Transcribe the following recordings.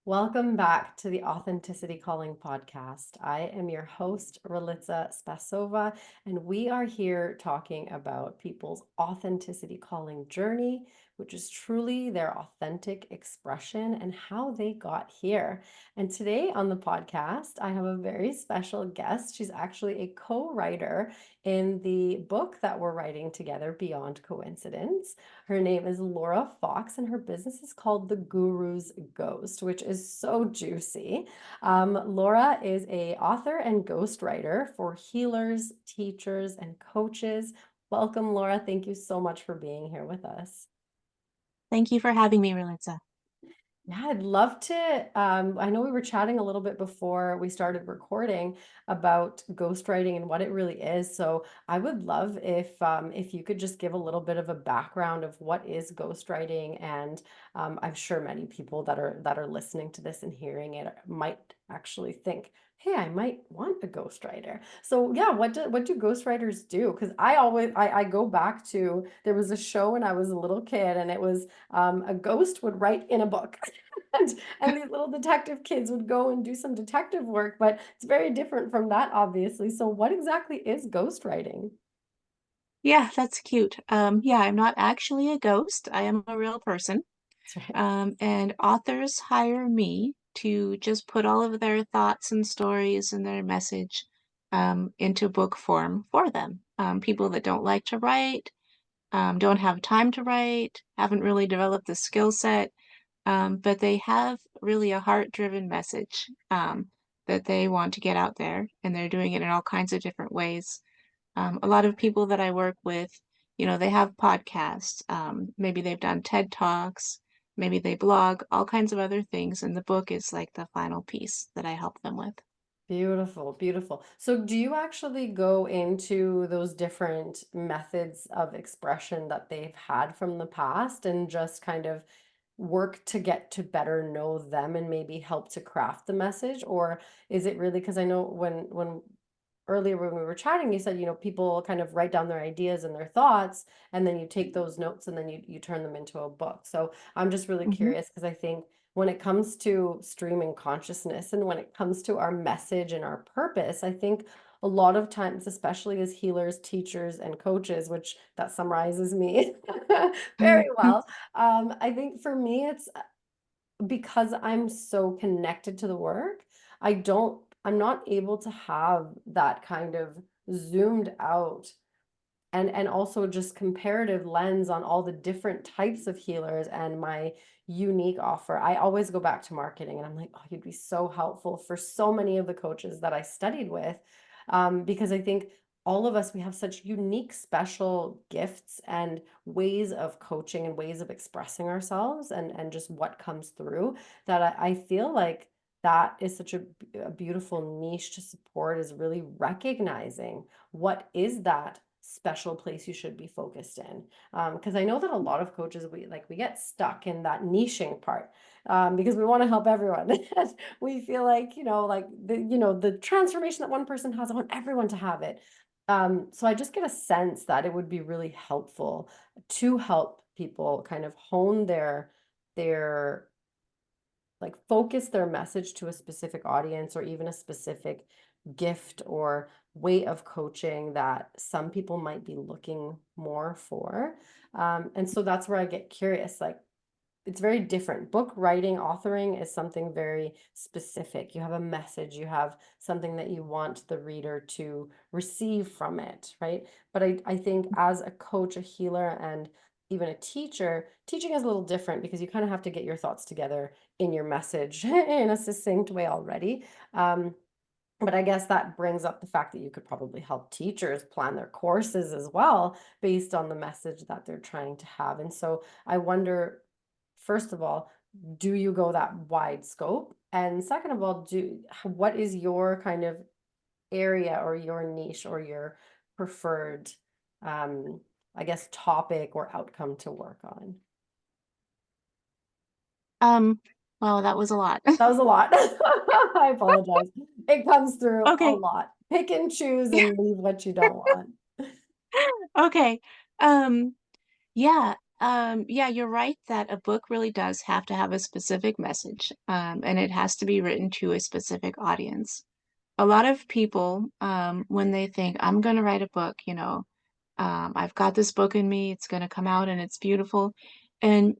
Welcome back to the Authenticity Calling podcast. I am your host, Relitza Spasova, and we are here talking about people's authenticity calling journey, which is truly their authentic expression and how they got here. And today on the podcast, I have a very special guest. She's actually a co-writer in the book that we're writing together, Beyond Coincidence. Her name is Laura Fox, and her business is called The Guru's Ghost, which is so juicy. Laura is a author and ghostwriter for healers, teachers, and coaches. Welcome, Laura. Thank you so much for being here with us. Thank you for having me, Relitza. Yeah, I'd love to. I know we were chatting a little bit before we started recording about ghostwriting and what it really is. So I would love if you could just give a little bit of a background of what is ghostwriting, and I'm sure many people that are listening to this and hearing it might actually think, "Hey, I might want a ghostwriter." So yeah, what do ghostwriters do? Because I go back to there was a show when I was a little kid, and it was a ghost would write in a book. And these little detective kids would go and do some detective work, but it's very different from that, obviously. So, what exactly is ghostwriting? Yeah, that's cute. Yeah, I'm not actually a ghost. I am a real person. That's right. And authors hire me to just put all of their thoughts and stories and their message into book form for them. People that don't like to write, don't have time to write, haven't really developed the skill set, but they have really a heart-driven message that they want to get out there, and they're doing it in all kinds of different ways. A lot of people that I work with, they have podcasts. Maybe they've done TED Talks, maybe they blog, all kinds of other things, and the book is like the final piece that I help them with. Beautiful, beautiful. So, do you actually go into those different methods of expression that they've had from the past and just kind of work to get to better know them and maybe help to craft the message? Or is it really because I know when earlier when we were chatting, you said, people kind of write down their ideas and their thoughts, and then you take those notes and then you turn them into a book. So I'm just really Mhm. curious because I think when it comes to streaming consciousness and when it comes to our message and our purpose, I think a lot of times, especially as healers, teachers, and coaches, which that summarizes me very Mhm. well. I think for me, it's because I'm so connected to the work, I'm not able to have that kind of zoomed out and also just comparative lens on all the different types of healers and my unique offer. I always go back to marketing and I'm like, oh, you'd be so helpful for so many of the coaches that I studied with. Because I think all of us, we have such unique, special gifts and ways of coaching and ways of expressing ourselves and just what comes through that I feel like that is such a beautiful niche to support is really recognizing what is that special place you should be focused in, because I know that a lot of coaches we get stuck in that niching part, because we want to help everyone. We feel like like the transformation that one person has, I want everyone to have it. So I just get a sense that it would be really helpful to help people kind of hone their like focus their message to a specific audience or even a specific gift or way of coaching that some people might be looking more for. And so that's where I get curious. Like, it's very different. Book writing, authoring is something very specific. You have a message, you have something that you want the reader to receive from it, right? But I think as a coach, a healer, and even a teacher, teaching is a little different because you kind of have to get your thoughts together in your message in a succinct way already. Um, but I guess that brings up the fact that you could probably help teachers plan their courses as well based on the message that they're trying to have. And so I wonder, first of all, do you go that wide scope? And second of all, what is your kind of area or your niche or your preferred, um, I guess, topic or outcome to work on? Um, well, that was a lot. That was a lot. I apologize. It comes through a Okay. lot. Pick and choose and leave what you don't want. Okay. Um, yeah. Yeah, you're right that a book really does have to have a specific message, and it has to be written to a specific audience. A lot of people, when they think, I'm going to write a book, I've got this book in me, it's going to come out and it's beautiful. And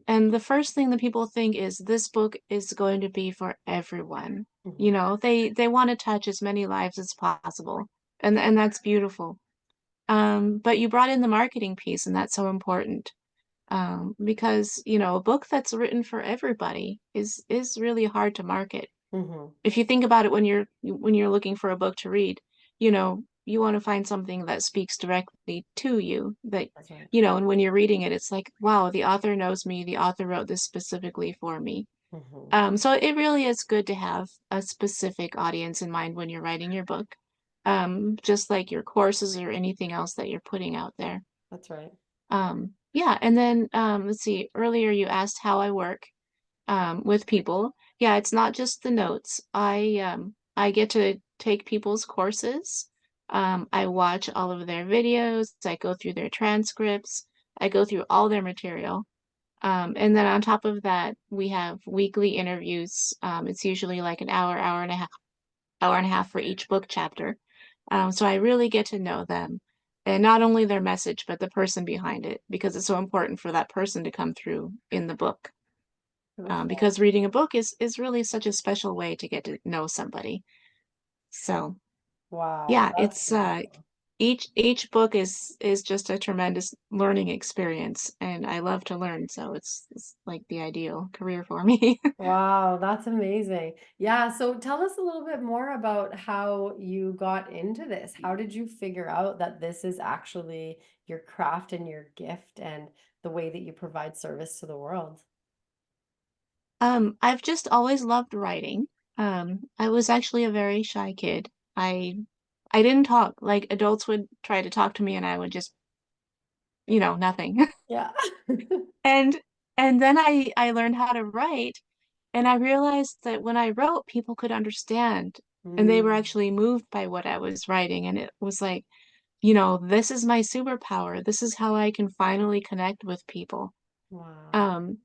and the first thing that people think is this book is going to be for everyone. Mhm. They want to touch as many lives as possible. And that's beautiful. But you brought in the marketing piece, and that's so important. Because, a book that's written for everybody is really hard to market. Mhm. If you think about it when you're looking for a book to read, you want to find something that speaks directly to you, that That's right. and when you're reading it, it's like, wow, the author knows me, the author wrote this specifically for me. Mhm. So it really is good to have a specific audience in mind when you're writing your book. Just like your courses or anything else that you're putting out there. That's right. Yeah, and then let's see, earlier you asked how I work with people. Yeah, it's not just the notes. I get to take people's courses. I watch all of their videos. I go through their transcripts. I go through all their material. And then on top of that, we have weekly interviews. It's usually like an hour, hour and a half for each book chapter. So I really get to know them, and not only their message, but the person behind it, because it's so important for that person to come through in the book. Beautiful. Because reading a book is really such a special way to get to know somebody. So Wow, yeah, that's it's beautiful. each book is just a tremendous learning experience, and I love to learn, so it's like the ideal career for me. Wow, that's amazing. Yeah, so tell us a little bit more about how you got into this. How did you figure out that this is actually your craft and your gift and the way that you provide service to the world? I've just always loved writing. I was actually a very shy kid. I didn't talk. Like adults would try to talk to me and I would just, nothing. Yeah. And and then I learned how to write, and I realized that when I wrote, people could understand and they were Mm, actually moved by what I was writing, and it was like, this is my superpower. This is how I can finally connect with people. wow. Um,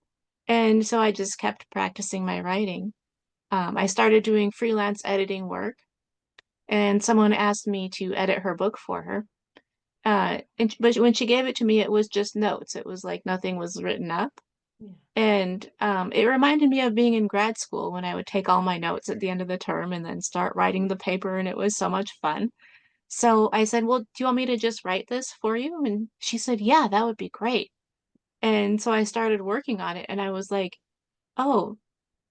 and so I just kept practicing my writing. I started doing freelance editing work, and someone asked me to edit her book for her. But when she gave it to me, it was just notes. It was like nothing was written up. Yeah. And it reminded me of being in grad school when I would take all my notes at the end of the term and then start writing the paper, and it was so much fun. So I said, well, do you want me to just write this for you? And she said, yeah, that would be great. And so I started working on it, and I was like, oh,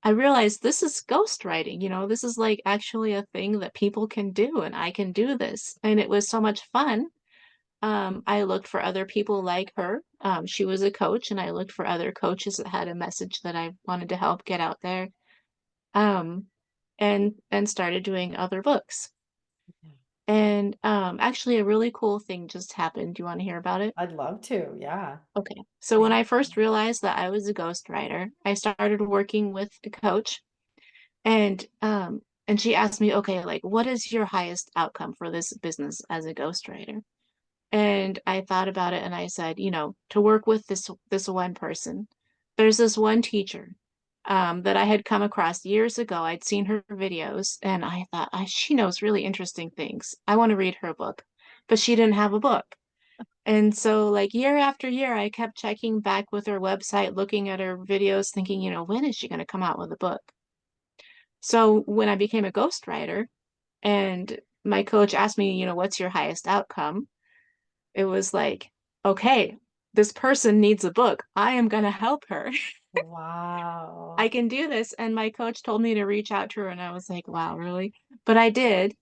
I realized this is ghostwriting, this is like actually a thing that people can do, and I can do this. And it was so much fun. I looked for other people like her. She was a coach, and I looked for other coaches that had a message that I wanted to help get out there. Um, and started doing other books. Yeah. And actually, a really cool thing just happened. Do you want to hear about it? I'd love to. Yeah. Okay. So when I first realized that I was a ghostwriter, I started working with a coach. And she asked me, okay, like what is your highest outcome for this business as a ghostwriter? And I thought about it and I said, to work with this one person. There's this one teacher that I had come across years ago. I'd seen her videos and I thought, she knows really interesting things. I want to read her book. But she didn't have a book. And so, like, year after year, I kept checking back with her website, looking at her videos, thinking, when is she going to come out with a book? So when I became a ghostwriter and my coach asked me, what's your highest outcome? It was like, okay, this person needs a book. I am going to help her. I Wow. can do this. And my coach told me to reach out to her. And I was like, wow, really? But I did.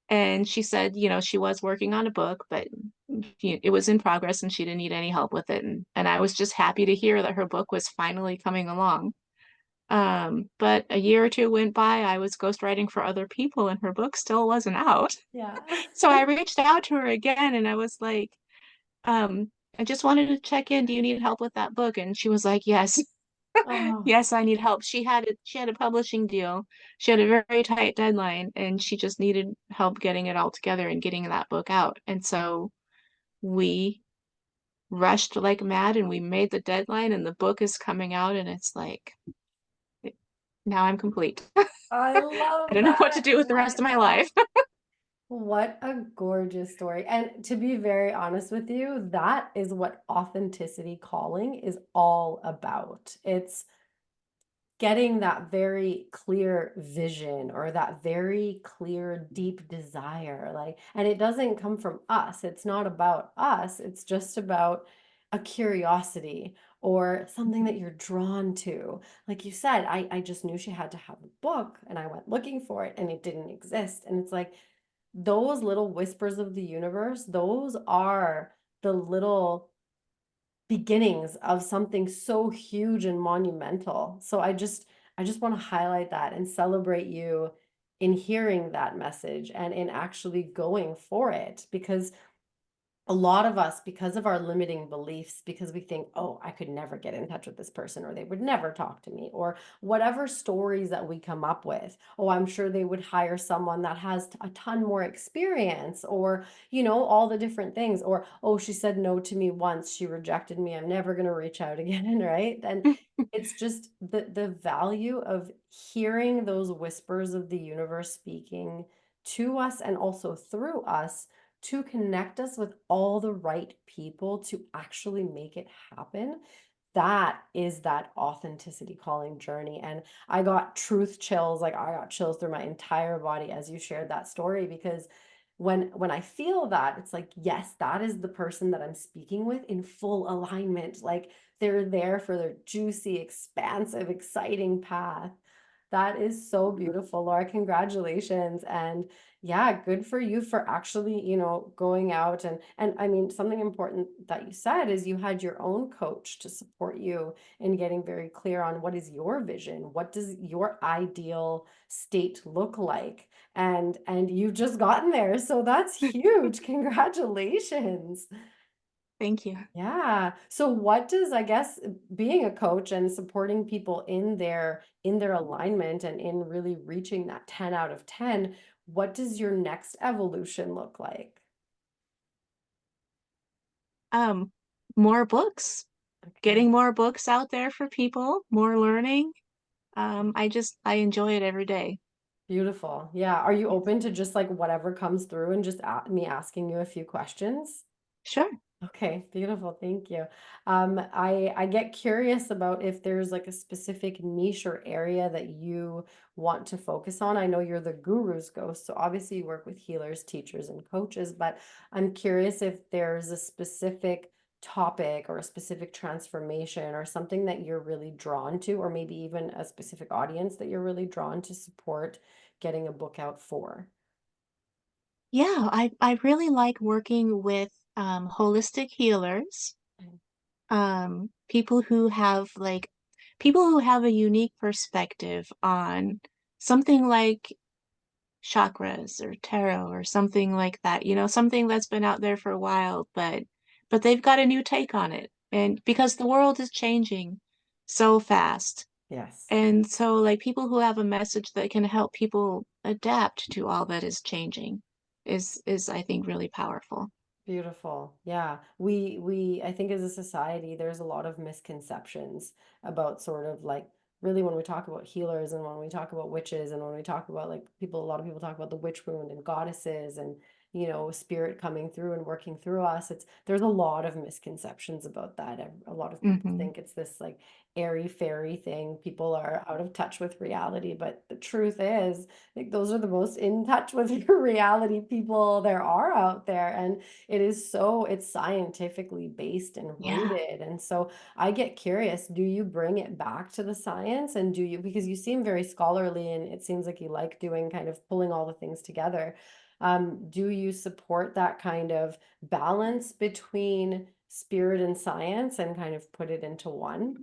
And she said, she was working on a book, but it was in progress and she didn't need any help with it. And I was just happy to hear that her book was finally coming along. But a year or two went by, I was ghostwriting for other people and her book still wasn't out. Yeah. So I reached out to her again and I was like, I just wanted to check in. Do you need help with that book? And she was like, yes, Oh, yes, I need help. She had a publishing deal. She had a very tight deadline and she just needed help getting it all together and getting that book out. And so we rushed like mad and we made the deadline and the book is coming out and it's like now I'm complete. I I love don't know what to that. do with the rest of my Oh, life. what a gorgeous story. And to be very honest with you, that is what authenticity calling is all about. It's getting that very clear vision or that very clear deep desire, like, and it doesn't come from us, it's not about us, it's just about a curiosity or something that you're drawn to. Like you said, I just knew she had to have a book and I went looking for it and it didn't exist, and it's like those little whispers of the universe, those are the little beginnings of something so huge and monumental. So I just want to highlight that and celebrate you in hearing that message and in actually going for it, because a lot of us, because of our limiting beliefs, because we think, oh, I could never get in touch with this person, or they would never talk to me, or whatever stories that we come up with. Oh, I'm sure they would hire someone that has a ton more experience, or, all the different things. Or, oh, she said no to me once, she rejected me, I'm never going to reach out again, right? And it's just the value of hearing those whispers of the universe speaking to us and also through us to connect us with all the right people to actually make it happen. That is that authenticity calling journey. And I got truth chills, like I got chills through my entire body as you shared that story, because when I feel that, it's like, yes, that is the person that I'm speaking with in full alignment. Like they're there for their juicy, expansive, exciting path. That is so beautiful, Laura. Congratulations. And yeah, good for you for actually, going out and I mean, something important that you said is you had your own coach to support you in getting very clear on what is your vision, what does your ideal state look like? And you've just gotten there. So that's huge. Congratulations. Thank you. Yeah. So what does, I guess, being a coach and supporting people in their alignment and in really reaching that 10 out of 10, what does your next evolution look like? Um, More books, Okay. getting more books out there for people, more learning. I enjoy it every day. Beautiful. Yeah. Are you Yes. open to just like whatever comes through and just me asking you a few questions? Sure. Okay, beautiful. Thank you. I get curious about if there's like a specific niche or area that you want to focus on. I know you're the guru's ghost, so obviously you work with healers, teachers, and coaches, but I'm curious if there's a specific topic or a specific transformation or something that you're really drawn to, or maybe even a specific audience that you're really drawn to support getting a book out for. Yeah, I really like working with holistic healers, Okay. people who have people who have a unique perspective on something like chakras or tarot or something like that, something that's been out there for a while, but they've got a new take on it. And because the world is changing so fast. Yes. And so like people who have a message that can help people adapt to all that is changing is I think really powerful. Beautiful. Yeah. We I think as a society there's a lot of misconceptions about sort of like really when we talk about healers and when we talk about witches and when we talk about like people, a lot of people talk about the witch wound and goddesses and spirit coming through and working through us. There's a lot of misconceptions about that. A lot of people Hmm. think it's this like airy fairy thing. People are out of touch with reality, but the truth is like those are the most in touch with your reality people there are out there. And it's scientifically based and Yeah. rooted. And so I get curious, do you bring it back to the science, and do you, because you seem very scholarly and it seems like you like doing kind of pulling all the things together. Do you support that kind of balance between spirit and science and kind of put it into one?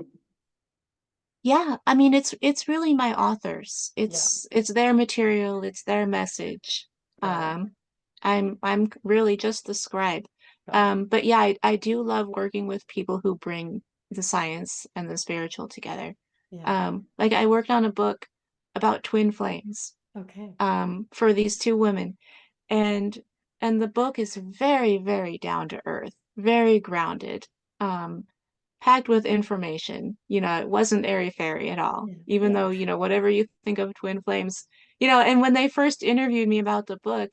Yeah, I mean it's really my authors. Yeah, It's their material, it's their message. got it. Um I'm really just the scribe. Got it. But yeah, I do love working with people who bring the science and the spiritual together. Yeah. Like I worked on a book about twin flames Okay. for these two women, and the book is very, very down to earth, very grounded. um, packed with information. You know, it wasn't airy-fairy at all, Yeah. even Yeah. though, you know, whatever you think of Twin Flames, you know, and when they first interviewed me about the book,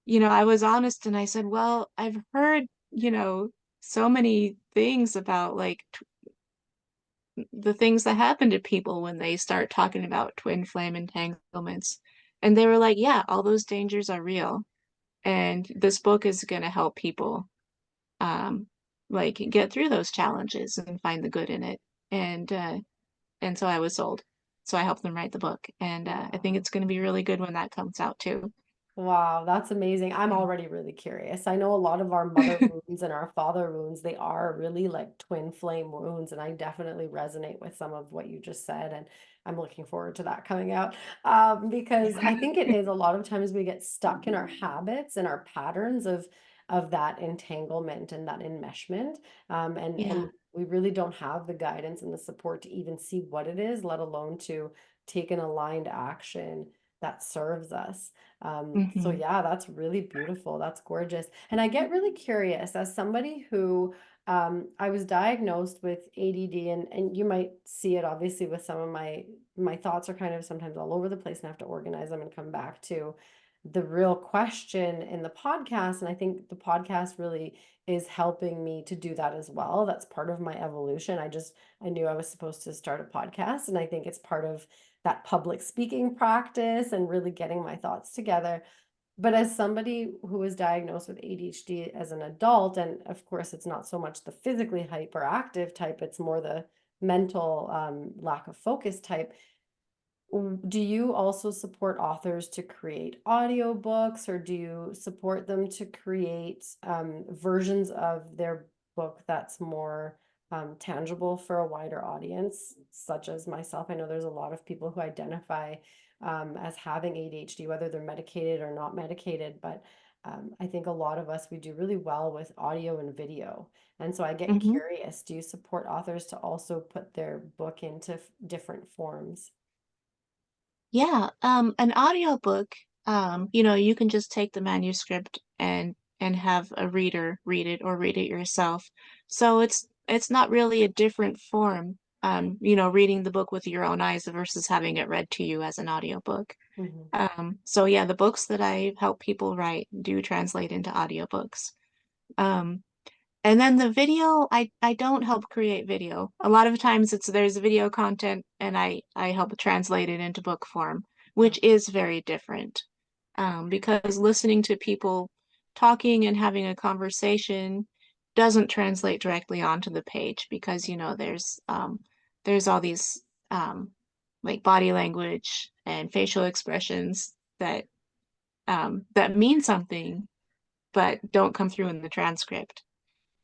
you know, I was honest and I said, well, I've heard, you know, so many things about like the things that happen to people when they start talking about twin flame entanglements. And they were like, yeah, all those dangers are real. And this book is going to help people um like get through those challenges and find the good in it. And and so I was sold. So I helped them write the book. And I think Wow. it's going to be really good when that comes out too. Wow, that's amazing. I'm Yeah. already really curious. I know a lot of our mother wounds and our father wounds, they are really like twin flame wounds, and I definitely resonate with some of what you just said, and I'm looking forward to that coming out. Because I think it is a lot of times we get stuck in our habits and our patterns of that entanglement and that enmeshment. Yeah. And we really don't have the guidance and the support to even see what it is, let alone to take an aligned action that serves us. So Hmm. yeah, that's really beautiful. That's gorgeous. And I get really curious as somebody who I was diagnosed with ADD, and you might see it obviously with some of my thoughts are kind of sometimes all over the place and I have to organize them and come back to the real question in the podcast. And I think the podcast really is helping me to do that as well. That's part of my evolution. I knew I was supposed to start a podcast, and I think it's part of that public speaking practice and really getting my thoughts together. But as somebody who was diagnosed with ADHD as an adult, and of course, it's not so much the physically hyperactive type, it's more the mental lack of focus type. Do you also support authors to create audiobooks, or do you support them to create versions of their book that's more tangible for a wider audience, such as myself? I know there's a lot of people who identify as having ADHD, whether they're medicated or not medicated, but I think a lot of us, we do really well with audio and video. And so I get Hmm. curious, do you support authors to also put their book into different forms? Yeah, an audiobook, you know, you can just take the manuscript and have a reader read it or read it yourself. So it's not really a different form, you know, reading the book with your own eyes versus having it read to you as an audiobook. Mhm. So yeah, the books that I help people write do translate into audiobooks. Um, and then the video, I don't help create video. A lot of times there's video content and I help translate it into book form, which is very different. Because listening to people talking and having a conversation doesn't translate directly onto the page because you know there's all these like body language and facial expressions that mean something but don't come through in the transcript.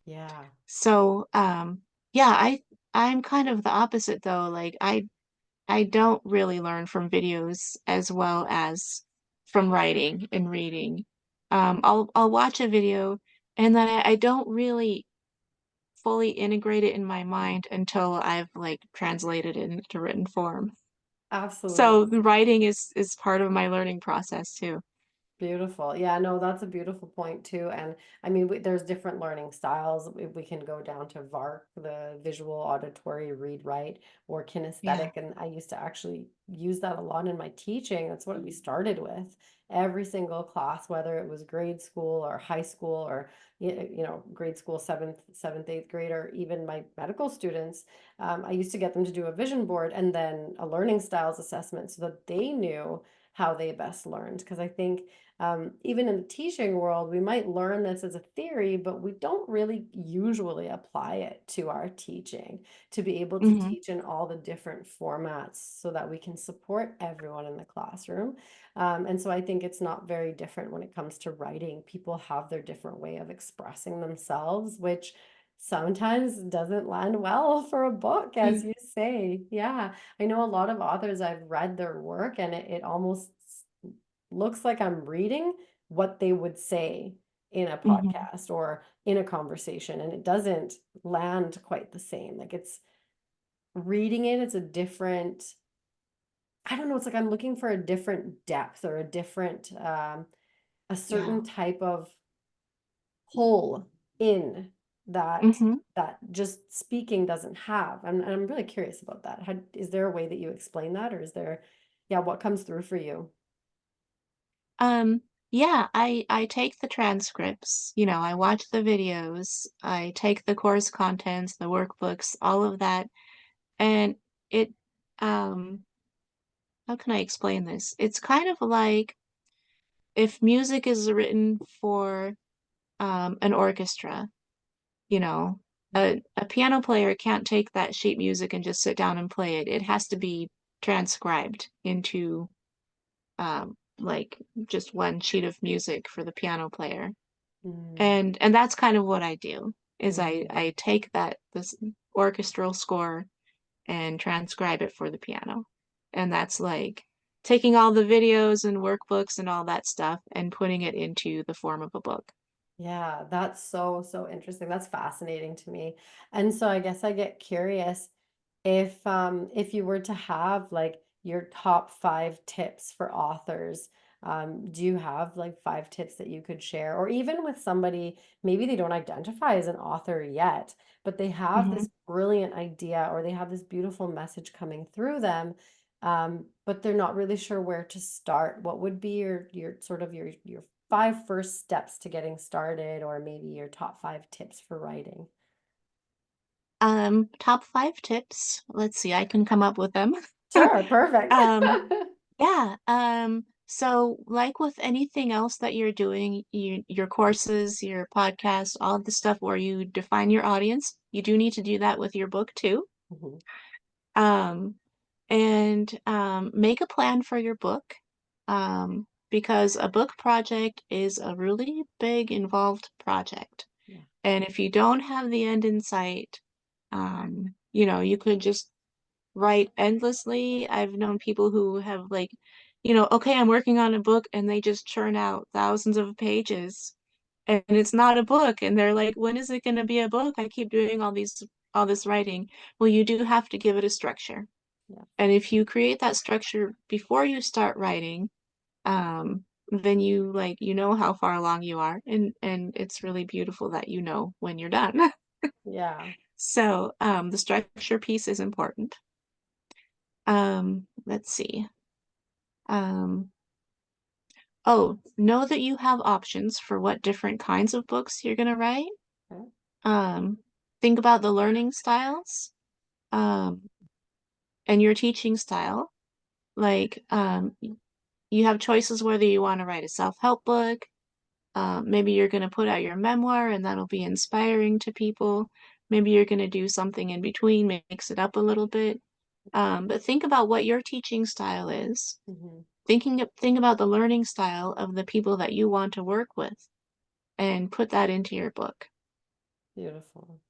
Yeah. So, yeah, I'm kind of the opposite though. Like I don't really learn from videos as well as from writing and reading. I'll watch a video and then I don't really fully integrate it in my mind until I've like translated it into written form. So Absolutely. the writing is part of my learning process too. Beautiful. Yeah, no, that's a beautiful point too. And I mean, there's different learning styles. We can go down to VARK, the visual, auditory, read, write, or Yeah. kinesthetic. And I used to actually use that a lot in my teaching. That's what we started with. Every single class, whether it was grade school or high school or grade school, seventh, eighth grade, or even my medical students, I used to get them to do a vision board and then a learning styles assessment so that they knew how they best learned. Because I think even in the teaching world, we might learn this as a theory, but we don't really usually apply it to our teaching to be able to Hmm. teach in all the different formats so that we can support everyone in the classroom. And so I think it's not very different when it comes to writing. People have their different way of expressing themselves, which sometimes doesn't land well for a book, as you say. Yeah, I know a lot of authors, I've read their work, and it almost looks like I'm reading what they would say in a Hmm. podcast or in a conversation, and it doesn't land quite the same. Like it's reading it, it's a different, I don't know, it's like I'm looking for a different depth or a different, a Yeah. certain type of pull in. that Mm-hmm. that just speaking doesn't have. And I'm really curious about that. Is there a way that you explain that, or is there, yeah, what comes through for you? Yeah, I take the transcripts, you know, I watch the videos, I take the course contents, the workbooks, all of that, and it, um, how can I explain this? It's kind of like if music is written for an orchestra, you know, a piano player can't take that sheet music and just sit down and play it. It has to be transcribed into like just one sheet of music for the piano player. Mm, And that's kind of what I do is mhm. I take this orchestral score and transcribe it for the piano. And that's like taking all the videos and workbooks and all that stuff and putting it into the form of a book. Yeah, that's so, so interesting. That's fascinating to me. And so I guess I get curious if you were to have like your top 5 tips for authors, do you have like 5 tips that you could share? Or even with somebody, maybe they don't identify as an author yet, but they have Hmm. this brilliant idea or they have this beautiful message coming through them, but they're not really sure where to start. What would be your sort of your 5 first steps to getting started, or maybe your top 5 tips for writing? Top 5 tips. Let's see, I can come up with them. Sure, perfect. Um, Yeah, so like with anything else that you're doing, your courses, your podcast, all of the stuff where you define your audience, you do need to do that with your book too. Mhm. Um, and make a plan for your book, because a book project is a really big, involved project. Yeah. And if you don't have the end in sight, you know, you could just write endlessly. I've known people who have like, you know, okay, I'm working on a book and they just churn out thousands of pages and it's not a book. And they're like, when is it going to be a book? I keep doing all this writing. Well, you do have to give it a structure. Yeah. And if you create that structure before you start writing, then you like, you know how far along you are. And it's really beautiful that you know when you're done. Yeah. So, the structure piece is important. Let's see. Um, oh, know that you have options for what different kinds of books you're going to write. Okay. Um, think about the learning styles, um, and your teaching style. Like, you have choices whether you want to write a self-help book. Maybe you're going to put out your memoir and that'll be inspiring to people. Maybe you're going to do something in between, mix it up a little bit. But think about what your teaching style is. Hmm. Think about the learning style of the people that you want to work with and put that into your book. Beautiful.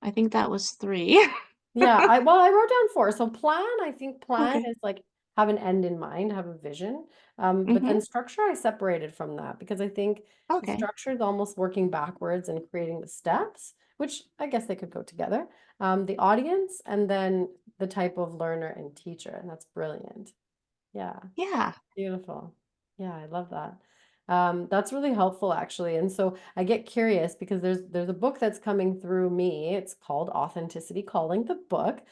I think that was 3. Yeah, I wrote down 4. So plan, I think plan Okay. is like have an end in mind, have a vision. But Mm-hmm. then structure I separated from that because I think the Okay. structure is almost working backwards and creating the steps, which I guess they could go together. The audience and then the type of learner and teacher, and that's brilliant. Yeah. Yeah. Beautiful. Yeah, I love that. That's really helpful actually. And so I get curious because there's a book that's coming through me. It's called Authenticity Calling, the book.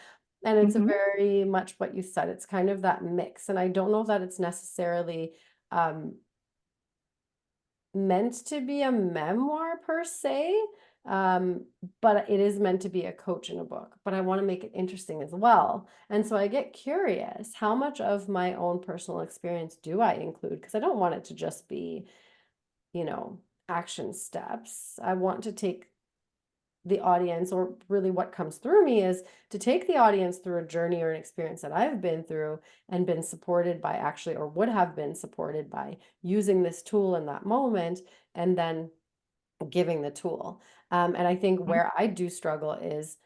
And it's a Mm-hmm. very much what you said. It's kind of that mix. And I don't know that it's necessarily um, meant to be a memoir per se, um, but it is meant to be a coach in a book. But I want to make it interesting as well. And so I get curious, how much of my own personal experience do I include? Because I don't want it to just be, you know, action steps. I want to take the audience, or really what comes through me is to take the audience through a journey or an experience that I've been through and been supported by actually, or would have been supported by using this tool in that moment, and then giving the tool. And I think where I do struggle is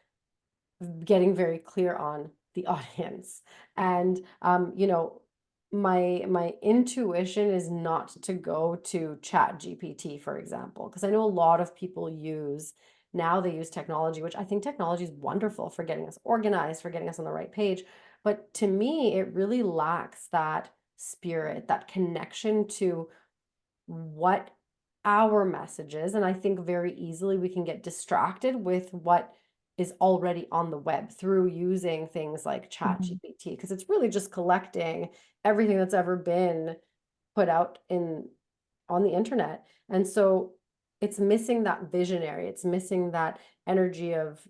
getting very clear on the audience. And my intuition is not to go to Chat GPT, for example, because I know a lot of people use now they use technology, which I think technology is wonderful for getting us organized, for getting us on the right page. But to me, it really lacks that spirit, that connection to what our messages. And I think very easily we can get distracted with what is already on the web through using things like Mhm. ChatGPT, because it's really just collecting everything that's ever been put out in on the internet. And so it's missing that visionary, it's missing that energy of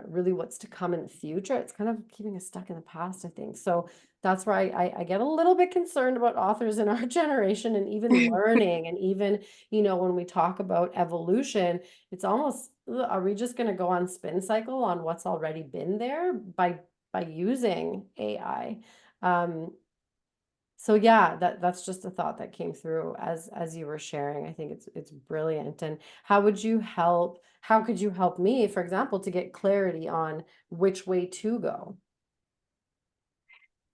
really what's to come in the future. It's kind of keeping us stuck in the past, I think. So that's where I get a little bit concerned about authors in our generation, and even learning, and even, when we talk about evolution, it's almost, ugh, are we just going to go on spin cycle on what's already been there by using AI? Um, so yeah, that's just a thought that came through as you were sharing. I think it's brilliant. And how could you help me, for example, to get clarity on which way to go?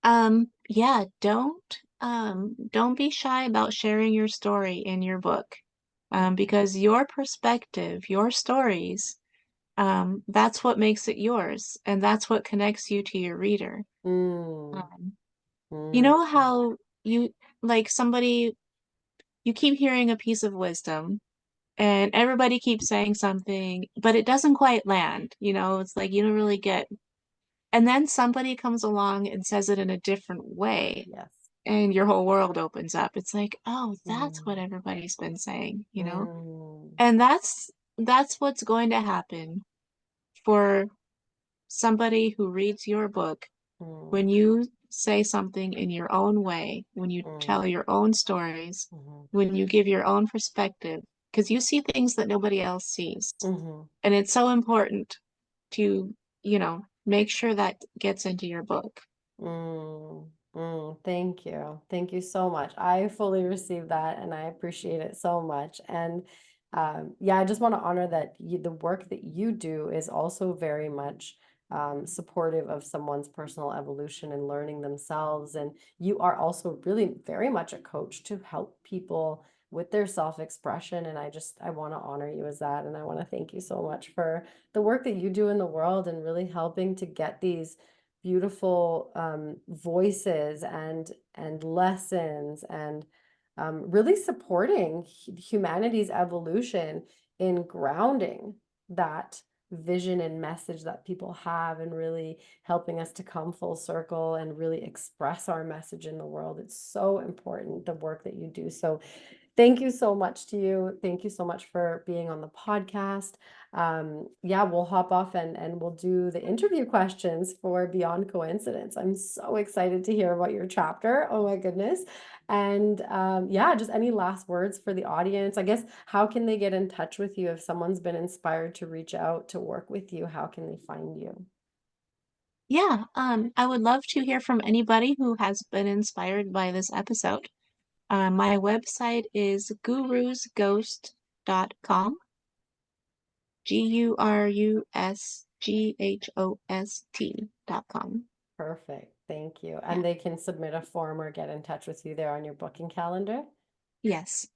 Yeah, don't be shy about sharing your story in your book. Because your perspective, your stories, that's what makes it yours, and that's what connects you to your reader. Mm, Um, you mm, know how you like somebody you keep hearing a piece of wisdom and everybody keeps saying something, but it doesn't quite land, it's like you don't really get, and then somebody comes along and says it in a different way yes. and your whole world opens up. It's like, oh, that's what Mm, everybody's been saying. mm, And that's what's going to happen for somebody who reads your book when mm, you say something in your own way, when you mm, tell your own stories, mhm, when you give your own perspective, because you see things that nobody else sees. mhm. And it's so important to, make sure that gets into your book. Thank you. Thank you so much. I fully receive that and I appreciate it so much. And yeah, I just want to honor that the work that you do is also very much supportive of someone's personal evolution and learning themselves. And you are also really very much a coach to help people with their self-expression. And I want to honor you as that. And I want to thank you so much for the work that you do in the world and really helping to get these beautiful voices and lessons and really supporting humanity's evolution in grounding that vision and message that people have, and really helping us to come full circle and really express our message in the world. It's so important, the work that you do. So thank you so much to you. Thank you so much for being on the podcast. Yeah, we'll hop off and we'll do the interview questions for Beyond Coincidence. I'm so excited to hear about your chapter. Oh my goodness. And yeah, just any last words for the audience? I guess, how can they get in touch with you if someone's been inspired to reach out to work with you? How can they find you? Yeah, I would love to hear from anybody who has been inspired by this episode. My website is gurusghost.com, GURUSGHOST.com. Perfect. Thank you. Yeah. And they can submit a form or get in touch with you there on your booking calendar. Yes.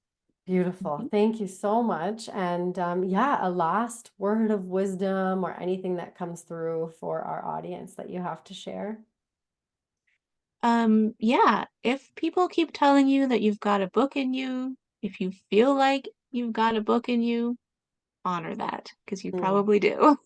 Beautiful. Mhm. Thank you so much. And yeah, a last word of wisdom or anything that comes through for our audience that you have to share. Yeah, if people keep telling you that you've got a book in you, if you feel like you've got a book in you, honor that because you Mm, probably do.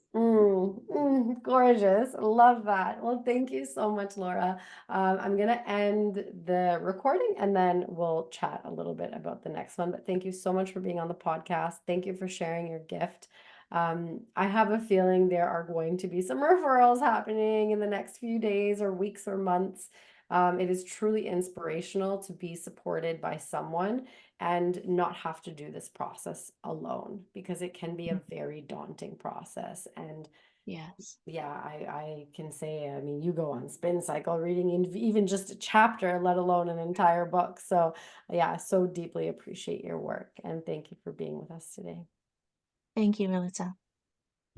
gorgeous. Love that. Well, thank you so much, Laura. I'm going to end the recording and then we'll chat a little bit about the next one. But thank you so much for being on the podcast. Thank you for sharing your gift. I have a feeling there are going to be some referrals happening in the next few days or weeks or months. It is truly inspirational to be supported by someone and not have to do this process alone, because it can be a very daunting process. And Yes. yeah, I can say, I mean, you go on spin cycle reading even just a chapter, let alone an entire book. So yeah, I so deeply appreciate your work and thank you for being with us today. Thank you, Melissa.